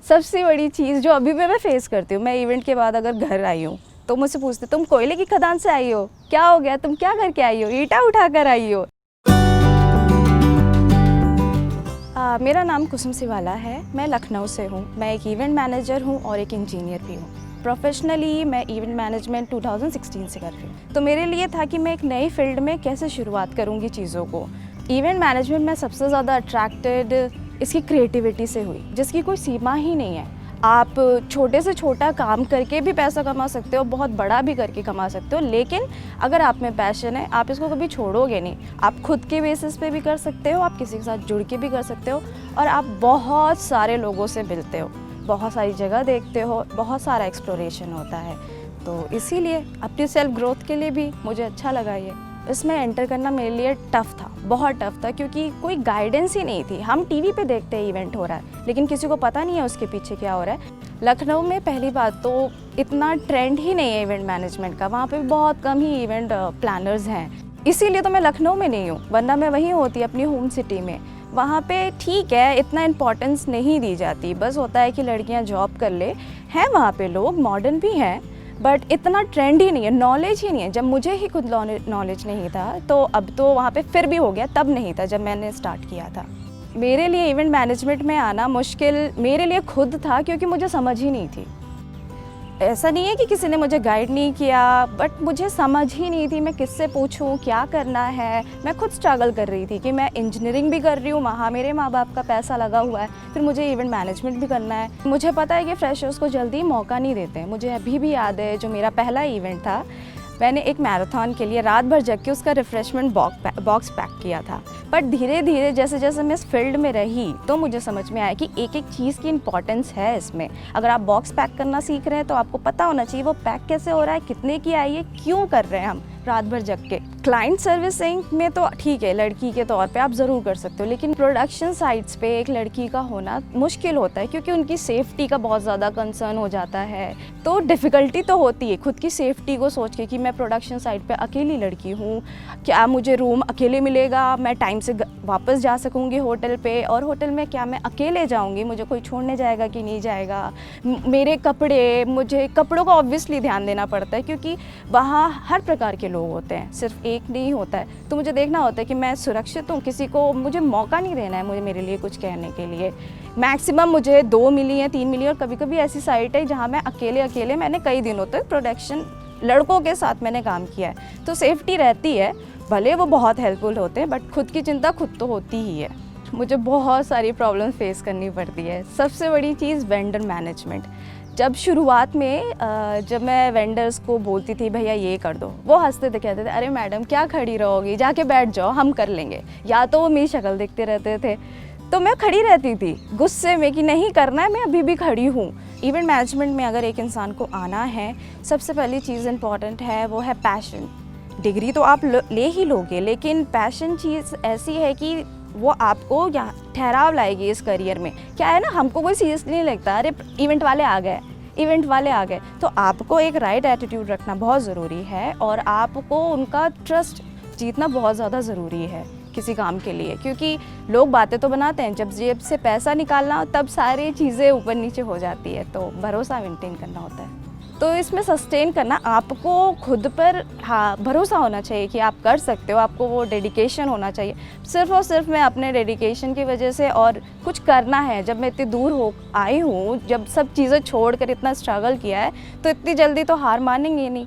सबसे बड़ी चीज़ जो अभी भी मैं फेस करती हूँ, मैं इवेंट के बाद अगर घर आई हूँ तो मुझसे पूछते तुम कोयले की खदान से आई हो, क्या हो गया, तुम क्या करके आई हो, ईंटा उठा कर आई हो। मेरा नाम कुसुम सिवाला है, मैं लखनऊ से हूँ। मैं एक इवेंट मैनेजर हूँ और एक इंजीनियर भी हूँ। प्रोफेशनली मैं इवेंट मैनेजमेंट 2016 से कर रही हूँ। तो मेरे लिए था कि मैं एक नई फील्ड में कैसे शुरुआत करूँगी चीज़ों को। इवेंट मैनेजमेंट में सबसे ज़्यादा अट्रैक्टेड इसकी क्रिएटिविटी से हुई, जिसकी कोई सीमा ही नहीं है। आप छोटे से छोटा काम करके भी पैसा कमा सकते हो, बहुत बड़ा भी करके कमा सकते हो, लेकिन अगर आप में पैशन है आप इसको कभी छोड़ोगे नहीं। आप खुद के बेसिस पे भी कर सकते हो, आप किसी के साथ जुड़ के भी कर सकते हो, और आप बहुत सारे लोगों से मिलते हो, बहुत सारी जगह देखते हो, बहुत सारा एक्सप्लोरेशन होता है। तो इसीलिए अपनी सेल्फ ग्रोथ के लिए भी मुझे अच्छा लगा ये। इसमें एंटर करना मेरे लिए टफ़ था, बहुत टफ़ था, क्योंकि कोई गाइडेंस ही नहीं थी। हम टीवी पे देखते हैं इवेंट हो रहा है, लेकिन किसी को पता नहीं है उसके पीछे क्या हो रहा है। लखनऊ में पहली बात तो इतना ट्रेंड ही नहीं है इवेंट मैनेजमेंट का, वहाँ पे बहुत कम ही इवेंट प्लानर्स हैं। इसीलिए तो मैं लखनऊ में नहीं हूँ, वरना मैं वहीं होती अपनी होम सिटी में। वहाँ पे ठीक है, इतना इम्पोर्टेंस नहीं दी जाती, बस होता है कि लड़कियाँ जॉब कर ले। हैं वहाँ पे लोग मॉडर्न भी हैं, बट इतना ट्रेंड ही नहीं है, नॉलेज ही नहीं है। जब मुझे ही खुद नॉलेज नहीं था, तो अब तो वहाँ पे फिर भी हो गया, तब नहीं था जब मैंने स्टार्ट किया था। मेरे लिए इवेंट मैनेजमेंट में आना मुश्किल मेरे लिए खुद था, क्योंकि मुझे समझ ही नहीं थी। ऐसा नहीं है कि किसी ने मुझे गाइड नहीं किया, बट मुझे समझ ही नहीं थी मैं किससे पूछूं, क्या करना है। मैं खुद स्ट्रगल कर रही थी कि मैं इंजीनियरिंग भी कर रही हूँ, वहाँ मेरे माँ बाप का पैसा लगा हुआ है, फिर मुझे इवेंट मैनेजमेंट भी करना है। मुझे पता है कि फ्रेशर्स को जल्दी मौका नहीं देते हैं। मुझे अभी भी याद है, जो मेरा पहला इवेंट था, मैंने एक मैराथन के लिए रात भर जग के उसका रिफ़्रेशमेंट बॉक्स पैक किया था। बट धीरे धीरे जैसे जैसे मैं इस फील्ड में रही, तो मुझे समझ में आया कि एक एक चीज़ की इंपॉर्टेंस है इसमें। अगर आप बॉक्स पैक करना सीख रहे हैं तो आपको पता होना चाहिए वो पैक कैसे हो रहा है, कितने की आई है, क्यों कर रहे हैं हम रात भर जग के। क्लाइंट सर्विसिंग में तो ठीक है, लड़की के तौर पे आप ज़रूर कर सकते हो, लेकिन प्रोडक्शन साइट्स पे एक लड़की का होना मुश्किल होता है, क्योंकि उनकी सेफ्टी का बहुत ज़्यादा कंसर्न हो जाता है। तो डिफ़िकल्टी तो होती है खुद की सेफ्टी को सोच के कि मैं प्रोडक्शन साइट पे अकेली लड़की हूँ, क्या मुझे रूम अकेले मिलेगा, मैं टाइम से वापस जा सकूँगी होटल पे, और होटल में क्या मैं अकेले जाऊँगी, मुझे कोई छोड़ने जाएगा कि नहीं जाएगा। मेरे कपड़े, मुझे कपड़ों का ऑब्वियसली ध्यान देना पड़ता है, क्योंकि वहाँ हर प्रकार के लोग होते हैं, सिर्फ एक नहीं होता है। तो मुझे देखना होता है कि मैं सुरक्षित हूँ, किसी को मुझे मौका नहीं देना है मेरे लिए कुछ कहने के लिए। मैक्सिमम मुझे 2 मिली हैं, 3 मिली, और कभी कभी ऐसी साइट है जहाँ मैं अकेले मैंने कई दिनों तक प्रोडक्शन लड़कों के साथ मैंने काम किया है। तो सेफ्टी रहती है, भले वो बहुत हेल्पफुल होते हैं, बट खुद की चिंता खुद तो होती ही है। मुझे बहुत सारी प्रॉब्लम फेस करनी पड़ती है। सबसे बड़ी चीज़ वेंडर मैनेजमेंट। जब शुरुआत में जब मैं वेंडर्स को बोलती थी भैया ये कर दो, वो हंसते थे, कहते थे अरे मैडम क्या खड़ी रहोगी, जाके बैठ जाओ, हम कर लेंगे। या तो वो मेरी शक्ल देखते रहते थे, तो मैं खड़ी रहती थी गुस्से में कि नहीं करना है, मैं अभी भी खड़ी हूँ। इवेंट मैनेजमेंट में अगर एक इंसान को आना है, सबसे पहली चीज़ इंपॉर्टेंट है, वो है पैशन। डिग्री तो आप ले ही लोगे, लेकिन पैशन चीज़ ऐसी है कि वो आपको यहाँ ठहराव लाएगी इस करियर में। क्या है ना, हमको कोई सीरियसली नहीं लगता, अरे इवेंट वाले आ गए। तो आपको एक राइट एटीट्यूड रखना बहुत ज़रूरी है, और आपको उनका ट्रस्ट जीतना बहुत ज़्यादा ज़रूरी है किसी काम के लिए, क्योंकि लोग बातें तो बनाते हैं, जब जेब से पैसा निकालना हो तब सारी चीज़ें ऊपर नीचे हो जाती है। तो भरोसा मेंटेन करना होता है। तो इसमें सस्टेन करना, आपको खुद पर भरोसा होना चाहिए कि आप कर सकते हो, आपको वो डेडिकेशन होना चाहिए। सिर्फ़ और सिर्फ मैं अपने डेडिकेशन की वजह से, और कुछ करना है, जब मैं इतनी दूर आई हूँ, जब सब चीज़ें छोड़ कर इतना स्ट्रगल किया है, तो इतनी जल्दी तो हार मानेंगे नहीं।